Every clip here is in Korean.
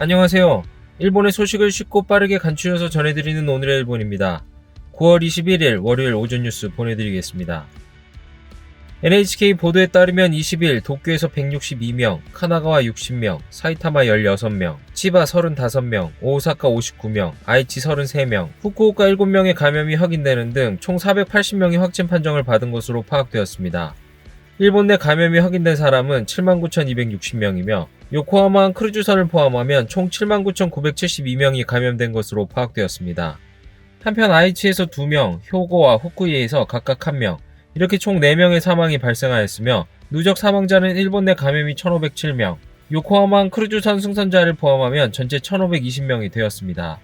안녕하세요. 일본의 소식을 쉽고 빠르게 간추려서 전해드리는 오늘의 일본입니다. 9월 21일 월요일 오전 뉴스 보내드리겠습니다. NHK 보도에 따르면 20일 도쿄에서 162명, 카나가와 60명, 사이타마 16명, 치바 35명, 오사카 59명, 아이치 33명, 후쿠오카 7명의 감염이 확인되는 등 총 480명이 확진 판정을 받은 것으로 파악되었습니다. 일본 내 감염이 확인된 사람은 79,260명이며 요코하마 크루즈선을 포함하면 총 79,972명이 감염된 것으로 파악되었습니다. 한편 아이치에서 2명, 효고와 후쿠이에서 각각 1명, 이렇게 총 4명의 사망이 발생하였으며 누적 사망자는 일본 내 감염이 1,507명, 요코하마 크루즈선 승선자를 포함하면 전체 1,520명이 되었습니다.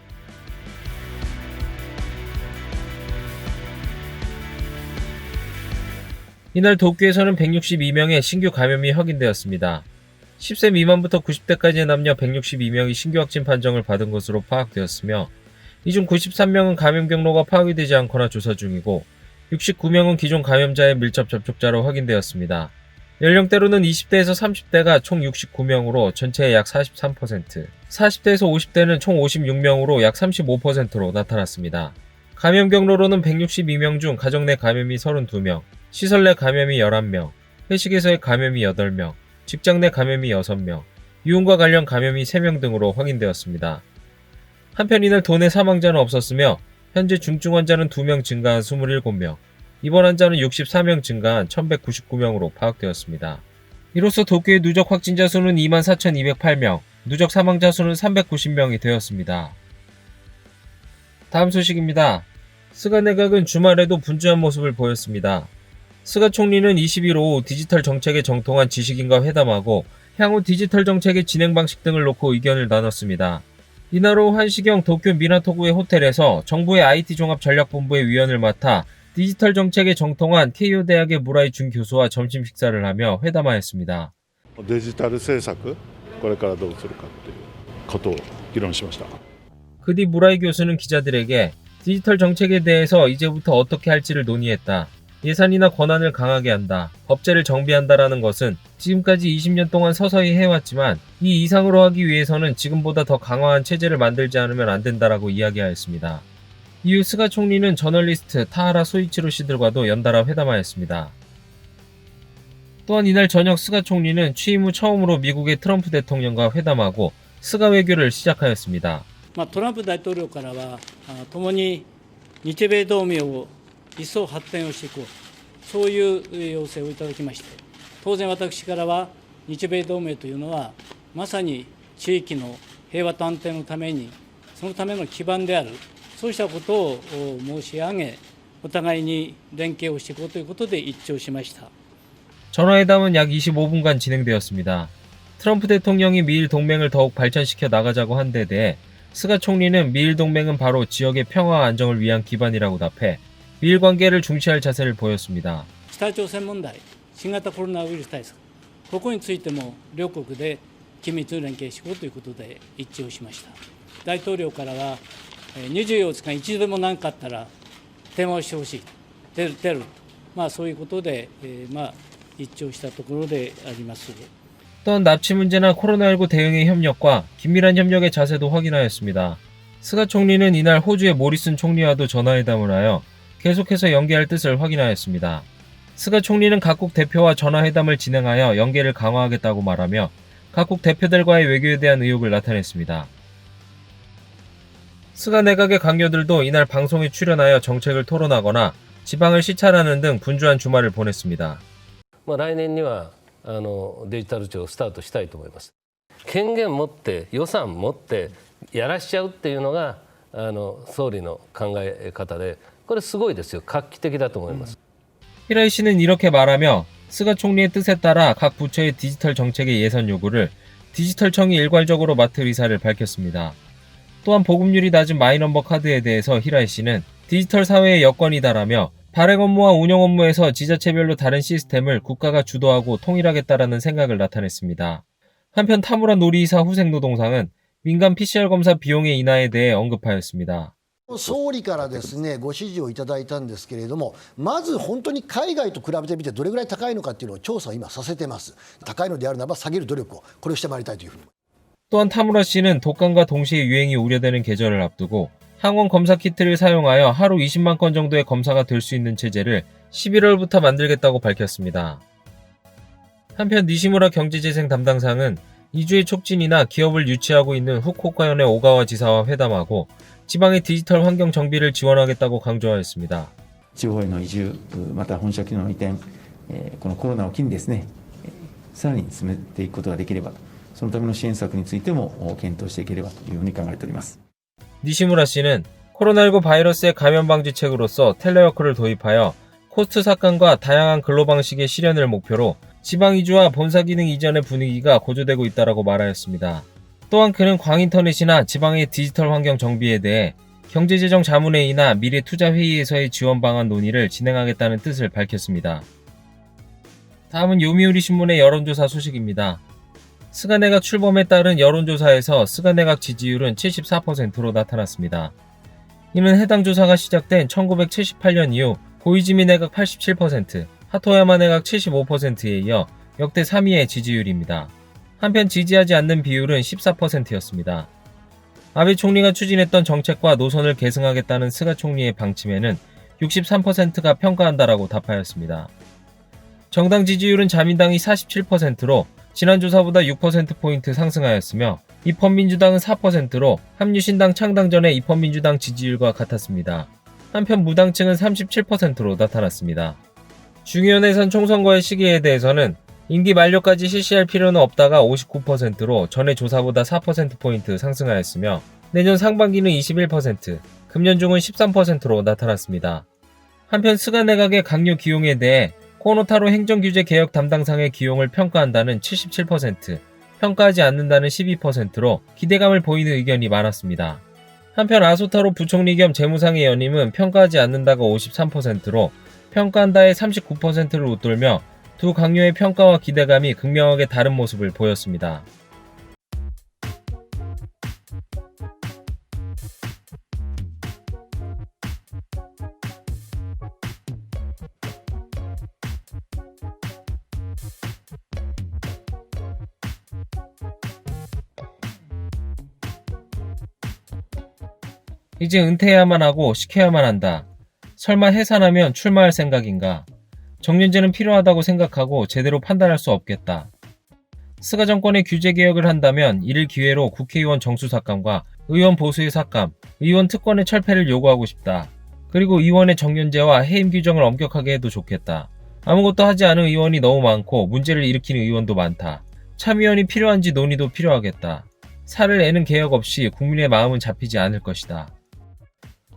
이날 도쿄에서는 162명의 신규 감염이 확인되었습니다. 10세 미만부터 90대까지의 남녀 162명이 신규 확진 판정을 받은 것으로 파악되었으며 이 중 93명은 감염 경로가 파악이 되지 않거나 조사 중이고 69명은 기존 감염자의 밀접 접촉자로 확인되었습니다. 연령대로는 20대에서 30대가 총 69명으로 전체의 약 43%, 40대에서 50대는 총 56명으로 약 35%로 나타났습니다. 감염 경로로는 162명 중 가정 내 감염이 32명, 시설 내 감염이 11명, 회식에서의 감염이 8명, 직장 내 감염이 6명, 유흥과 관련 감염이 3명 등으로 확인되었습니다. 한편 이날 도내 사망자는 없었으며 현재 중증 환자는 2명 증가한 27명, 입원 환자는 64명 증가한 1199명으로 파악되었습니다. 이로써 도쿄의 누적 확진자 수는 24,208명, 누적 사망자 수는 390명이 되었습니다. 다음 소식입니다. 스가 내각은 주말에도 분주한 모습을 보였습니다. 스가 총리는 20일 오후 디지털 정책에 정통한 지식인과 회담하고 향후 디지털 정책의 진행 방식 등을 놓고 의견을 나눴습니다. 이날 오후 1시경 도쿄 미나토구의 호텔에서 정부의 IT 종합전략본부의 위원을 맡아 디지털 정책에 정통한 케이오 대학의 무라이 준 교수와 점심 식사를 하며 회담하였습니다. デジタル政策これからどうするかということを議論しました。 그 뒤 무라이 교수는 기자들에게 디지털 정책에 대해서 이제부터 어떻게 할지를 논의했다. 예산이나 권한을 강하게 한다. 법제를 정비한다라는 것은 지금까지 20년 동안 서서히 해왔지만 이 이상으로 하기 위해서는 지금보다 더 강화한 체제를 만들지 않으면 안 된다라고 이야기하였습니다. 이후 스가 총리는 저널리스트 타하라 소이치로 씨들과도 연달아 회담하였습니다. 또한 이날 저녁 스가 총리는 취임 후 처음으로 미국의 트럼프 대통령과 회담하고 스가 외교를 시작하였습니다. トランプ大統領からは共に日米同盟を一層発展をしていこう、そういう要請をいただきまして、当然私からは日米同盟というのはまさに地域の平和と安定のためにそのための基盤である、そうしたことを申し上げ、お互いに連携をしていこうということで一致をしました。 전화회담은 약 25분간 진행되었습니다. 트럼프 대통령이 미일 동맹을 더욱 발전시켜 나가자고 한 데 대해 스가 총리는 미일 동맹은 바로 지역의 평화와 안정을 위한 기반이라고 답해 미일 관계를 중시할 자세를 보였습니다. 北朝鮮問題、新型コロナウイルス対策、ここについても両国で緊密に連携していこうということで一致をしました。大統領からは24日間一度でも何かあったら電話をしてほしい、出る、そういうことで一致をしたところであります。 또한 납치 문제나 코로나19 대응의 협력과 긴밀한 협력의 자세도 확인하였습니다. 스가 총리는 이날 호주의 모리슨 총리와도 전화회담을 하여 계속해서 연계할 뜻을 확인하였습니다. 스가 총리는 각국 대표와 전화회담을 진행하여 연계를 강화하겠다고 말하며 각국 대표들과의 외교에 대한 의욕을 나타냈습니다. 스가 내각의 강요들도 이날 방송에 출연하여 정책을 토론하거나 지방을 시찰하는 등 분주한 주말을 보냈습니다. 来年にはデジタル庁をスタートしたいと思います。権限持って予算持ってやらしちゃうっていうのが総理の考え方で、これすごいですよ。画期的だと思います。 히라이 씨는 이렇게 말하며 스가 총리의 뜻에 따라 각 부처의 디지털 정책의 예산 요구를 디지털청이 일괄적으로 맡을 의사를 밝혔습니다. 또한 보급률이 낮은 마이넘버 카드에 대해서 히라이 씨는 디지털 사회의 여건이다라며 발행 업무와 운영 업무에서 지자체별로 다른 시스템을 국가가 주도하고 통일하겠다라는 생각을 나타냈습니다. 한편 타무라 노리이사 후생노동상은 민간 PCR 검사 비용의 인하에 대해 언급하였습니다. 総理からですねご指示をいただいたんですけれども、まず本当に海外と比べてみてどれぐらい高いのかっていうのを調査を今させてます。高いのであるならば下げる努力をこれをしてまいりたいというふうに。 또한 타무라 씨는 독감과 동시에 유행이 우려되는 계절을 앞두고 항원 검사 키트를 사용하여 하루 20만 건 정도의 검사가 될 수 있는 체제를 11월부터 만들겠다고 밝혔습니다. 한편 니시무라 경제재생 담당상은 이주의 촉진이나 기업을 유치하고 있는 후쿠오카현의 오가와 지사와 회담하고 지방의 디지털 환경 정비를 지원하겠다고 강조하였습니다. 地方への移住また本社機能の移転このコロナを機にですねさらに進めていくことができればそのための支援策についても検討していければというふうに考えております。 니시무라 씨는 코로나19 바이러스의 감염 방지책으로서 텔레워크를 도입하여 코스트 삭감과 다양한 근로 방식의 실현을 목표로 지방 이주와 본사 기능 이전의 분위기가 고조되고 있다고 말하였습니다. 또한 그는 광인터넷이나 지방의 디지털 환경 정비에 대해 경제재정 자문회의나 미래 투자 회의에서의 지원 방안 논의를 진행하겠다는 뜻을 밝혔습니다. 다음은 요미우리 신문의 여론조사 소식입니다. 스가 내각 출범에 따른 여론조사에서 스가 내각 지지율은 74%로 나타났습니다. 이는 해당 조사가 시작된 1978년 이후 고이즈미 내각 87%, 하토야마 내각 75%에 이어 역대 3위의 지지율입니다. 한편 지지하지 않는 비율은 14%였습니다. 아베 총리가 추진했던 정책과 노선을 계승하겠다는 스가 총리의 방침에는 63%가 평가한다라고 답하였습니다. 정당 지지율은 자민당이 47%로 지난 조사보다 6%포인트 상승하였으며 입헌민주당은 4%로 합류신당 창당 전의 입헌민주당 지지율과 같았습니다. 한편 무당층은 37%로 나타났습니다. 중의원 예산 총선거의 시기에 대해서는 임기 만료까지 실시할 필요는 없다가 59%로 전의 조사보다 4%포인트 상승하였으며 내년 상반기는 21%, 금년 중은 13%로 나타났습니다. 한편 스가 내각의 강요 기용에 대해 코노타로 행정규제 개혁 담당상의 기용을 평가한다는 77%, 평가하지 않는다는 12%로 기대감을 보이는 의견이 많았습니다. 한편 아소타로 부총리 겸 재무상의 연임은 평가하지 않는다가 53%로 평가한다의 39%를 웃돌며 두 강요의 평가와 기대감이 극명하게 다른 모습을 보였습니다. 이제 은퇴해야만 하고 시켜야만 한다. 설마 해산하면 출마할 생각인가? 정년제는 필요하다고 생각하고 제대로 판단할 수 없겠다. 스가 정권의 규제 개혁을 한다면 이를 기회로 국회의원 정수 삭감과 의원 보수의 삭감, 의원 특권의 철폐를 요구하고 싶다. 그리고 의원의 정년제와 해임 규정을 엄격하게 해도 좋겠다. 아무것도 하지 않은 의원이 너무 많고 문제를 일으키는 의원도 많다. 참의원이 필요한지 논의도 필요하겠다. 살을 애는 개혁 없이 국민의 마음은 잡히지 않을 것이다.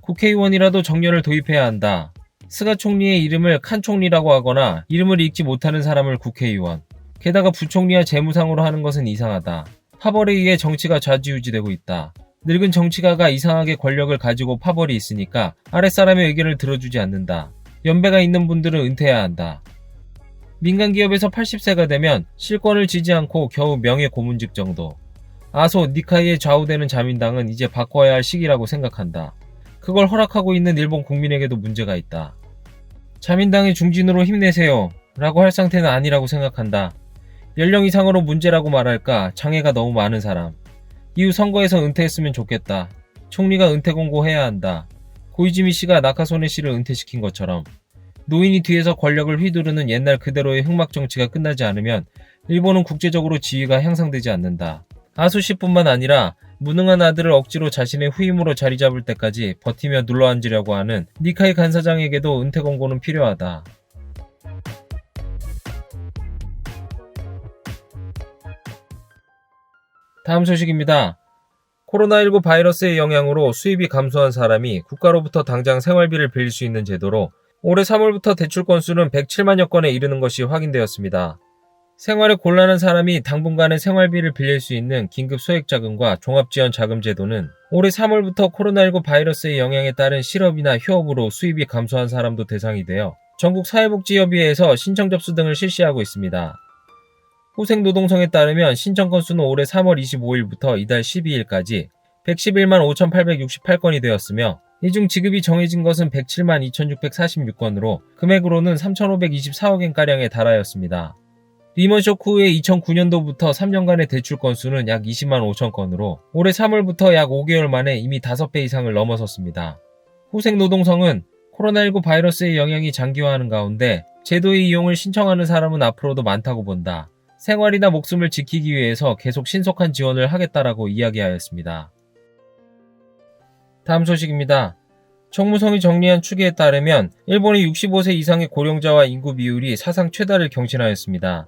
국회의원이라도 정년을 도입해야 한다. 스가 총리의 이름을 칸 총리라고 하거나 이름을 읽지 못하는 사람을 국회의원, 게다가 부총리와 재무상으로 하는 것은 이상하다. 파벌에 의해 정치가 좌지우지되고 있다. 늙은 정치가가 이상하게 권력을 가지고 파벌이 있으니까 아랫사람의 의견을 들어주지 않는다. 연배가 있는 분들은 은퇴해야 한다. 민간기업에서 80세가 되면 실권을 지지 않고 겨우 명예 고문직 정도. 아소, 니카이에 좌우되는 자민당은 이제 바꿔야 할 시기라고 생각한다. 그걸 허락하고 있는 일본 국민에게도 문제가 있다. 자민당의 중진으로 힘내세요 라고 할 상태는 아니라고 생각한다. 연령 이상으로 문제라고 말할까 장애가 너무 많은 사람. 이후 선거에서 은퇴했으면 좋겠다. 총리가 은퇴 공고해야 한다. 고이즈미 씨가 나카소네 씨를 은퇴시킨 것처럼 노인이 뒤에서 권력을 휘두르는 옛날 그대로의 흑막 정치가 끝나지 않으면 일본은 국제적으로 지위가 향상되지 않는다. 아소 씨뿐만 아니라 무능한 아들을 억지로 자신의 후임으로 자리 잡을 때까지 버티며 눌러앉으려고 하는 니카이 간사장에게도 은퇴 공고는 필요하다. 다음 소식입니다. 코로나19 바이러스의 영향으로 수입이 감소한 사람이 국가로부터 당장 생활비를 빌릴 수 있는 제도로 올해 3월부터 대출 건수는 107만여 건에 이르는 것이 확인되었습니다. 생활에 곤란한 사람이 당분간의 생활비를 빌릴 수 있는 긴급 소액자금과 종합지원자금 제도는 올해 3월부터 코로나19 바이러스의 영향에 따른 실업이나 휴업으로 수입이 감소한 사람도 대상이 되어 전국 사회복지협의회에서 신청 접수 등을 실시하고 있습니다. 호생노동성에 따르면 신청 건수는 올해 3월 25일부터 이달 12일까지 111만 5,868건이 되었으며 이 중 지급이 정해진 것은 107만 2,646건으로 금액으로는 3,524억엔가량에 달하였습니다. 리먼 쇼크 후에 2009년도부터 3년간의 대출 건수는 약 20만 5천 건으로 올해 3월부터 약 5개월 만에 이미 5배 이상을 넘어섰습니다. 후생 노동성은 코로나19 바이러스의 영향이 장기화하는 가운데 제도의 이용을 신청하는 사람은 앞으로도 많다고 본다. 생활이나 목숨을 지키기 위해서 계속 신속한 지원을 하겠다라고 이야기하였습니다. 다음 소식입니다. 총무성이 정리한 추계에 따르면 일본의 65세 이상의 고령자와 인구 비율이 사상 최다를 경신하였습니다.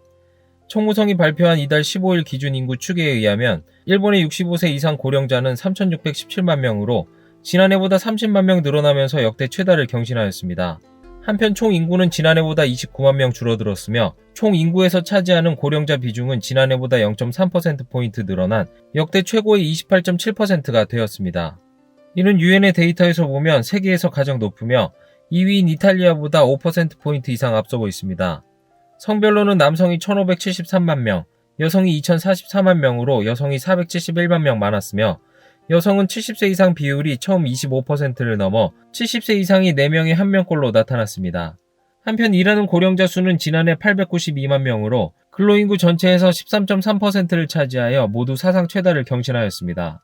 총무성이 발표한 이달 15일 기준 인구 추계에 의하면 일본의 65세 이상 고령자는 3,617만 명으로 지난해보다 30만 명 늘어나면서 역대 최다를 경신하였습니다. 한편 총 인구는 지난해보다 29만 명 줄어들었으며 총 인구에서 차지하는 고령자 비중은 지난해보다 0.3%포인트 늘어난 역대 최고의 28.7%가 되었습니다. 이는 유엔의 데이터에서 보면 세계에서 가장 높으며 2위인 이탈리아보다 5%포인트 이상 앞서고 있습니다. 성별로는 남성이 1,573만 명, 여성이 2,044만 명으로 여성이 471만 명 많았으며 여성은 70세 이상 비율이 처음 25%를 넘어 70세 이상이 4명의 1명꼴로 나타났습니다. 한편 일하는 고령자 수는 지난해 892만 명으로 근로인구 전체에서 13.3%를 차지하여 모두 사상 최다를 경신하였습니다.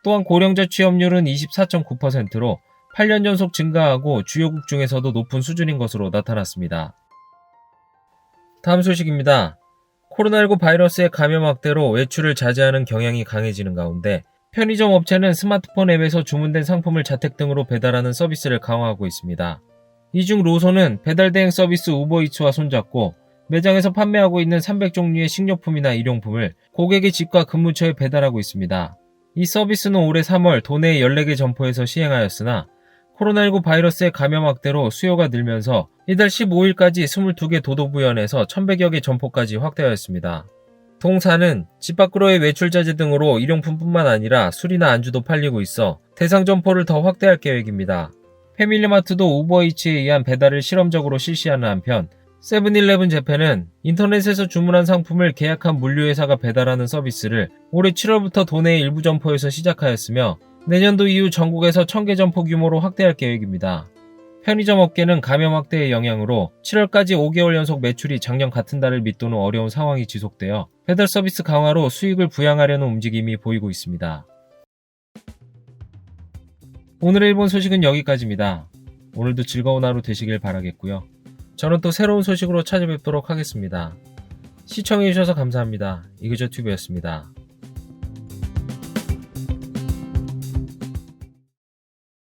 또한 고령자 취업률은 24.9%로 8년 연속 증가하고 주요국 중에서도 높은 수준인 것으로 나타났습니다. 다음 소식입니다. 코로나19 바이러스의 감염 확대로 외출을 자제하는 경향이 강해지는 가운데 편의점 업체는 스마트폰 앱에서 주문된 상품을 자택 등으로 배달하는 서비스를 강화하고 있습니다. 이 중 로손은 배달 대행 서비스 우버이츠와 손잡고 매장에서 판매하고 있는 300종류의 식료품이나 일용품을 고객의 집과 근무처에 배달하고 있습니다. 이 서비스는 올해 3월 도내 14개 점포에서 시행하였으나 코로나19 바이러스의 감염 확대로 수요가 늘면서 이달 15일까지 22개 도도부현에서 1,100여 개 점포까지 확대하였습니다. 동사는 집 밖으로의 외출 자제 등으로 일용품뿐만 아니라 술이나 안주도 팔리고 있어 대상 점포를 더 확대할 계획입니다. 패밀리마트도 우버이츠에 의한 배달을 실험적으로 실시하는 한편 세븐일레븐 재팬은 인터넷에서 주문한 상품을 계약한 물류회사가 배달하는 서비스를 올해 7월부터 도내의 일부 점포에서 시작하였으며 내년도 이후 전국에서 1,000개 점포 규모로 확대할 계획입니다. 편의점 업계는 감염 확대의 영향으로 7월까지 5개월 연속 매출이 작년 같은 달을 밑도는 어려운 상황이 지속되어 배달 서비스 강화로 수익을 부양하려는 움직임이 보이고 있습니다. 오늘의 일본 소식은 여기까지입니다. 오늘도 즐거운 하루 되시길 바라겠고요. 저는 또 새로운 소식으로 찾아뵙도록 하겠습니다. 시청해주셔서 감사합니다. 이그저튜브였습니다.